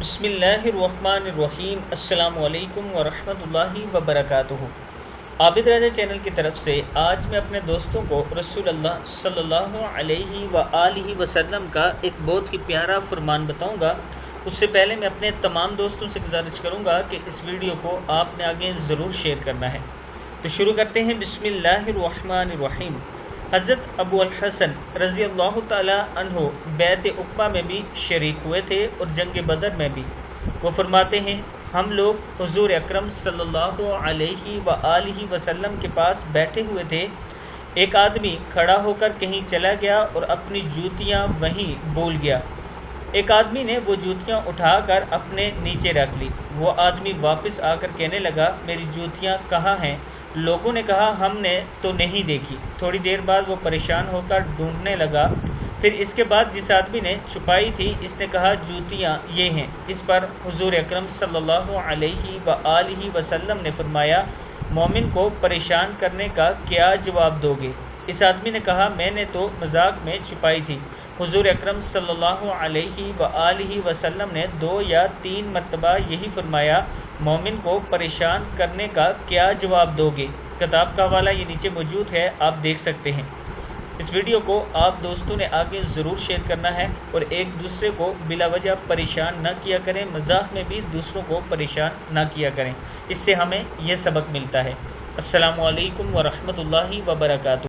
بسم اللہ الرحمن الرحیم۔ السلام علیکم ورحمۃ اللہ وبرکاتہ۔ عابد رضا چینل کی طرف سے آج میں اپنے دوستوں کو رسول اللہ صلی اللہ علیہ وآلہ وسلم کا ایک بہت ہی پیارا فرمان بتاؤں گا۔ اس سے پہلے میں اپنے تمام دوستوں سے گزارش کروں گا کہ اس ویڈیو کو آپ نے آگے ضرور شیئر کرنا ہے۔ تو شروع کرتے ہیں۔ بسم اللہ الرحمن الرحیم۔ حضرت ابو الحسن رضی اللہ تعالی عنہ بیعت عقبہ میں بھی شریک ہوئے تھے اور جنگ بدر میں بھی۔ وہ فرماتے ہیں، ہم لوگ حضور اکرم صلی اللہ علیہ وآلہ وسلم کے پاس بیٹھے ہوئے تھے۔ ایک آدمی کھڑا ہو کر کہیں چلا گیا اور اپنی جوتیاں وہیں بھول گیا۔ ایک آدمی نے وہ جوتیاں اٹھا کر اپنے نیچے رکھ لی۔ وہ آدمی واپس آ کر کہنے لگا، میری جوتیاں کہاں ہیں؟ لوگوں نے کہا، ہم نے تو نہیں دیکھی۔ تھوڑی دیر بعد وہ پریشان ہو کر ڈھونڈنے لگا۔ پھر اس کے بعد جس آدمی نے چھپائی تھی اس نے کہا، جوتیاں یہ ہیں۔ اس پر حضور اکرم صلی اللہ علیہ وآلہ وسلم نے فرمایا، مومن کو پریشان کرنے کا کیا جواب دو گے؟ اس آدمی نے کہا، میں نے تو مذاق میں چھپائی تھی۔ حضور اکرم صلی اللہ علیہ وآلہ وسلم نے 2 یا 3 مرتبہ یہی فرمایا، مومن کو پریشان کرنے کا کیا جواب دو گے؟ کتاب کا حوالہ یہ نیچے موجود ہے، آپ دیکھ سکتے ہیں۔ اس ویڈیو کو آپ دوستوں نے آگے ضرور شیئر کرنا ہے اور ایک دوسرے کو بلا وجہ پریشان نہ کیا کریں، مذاق میں بھی دوسروں کو پریشان نہ کیا کریں۔ اس سے ہمیں یہ سبق ملتا ہے۔ السلام علیکم ورحمۃ اللہ وبرکاتہ۔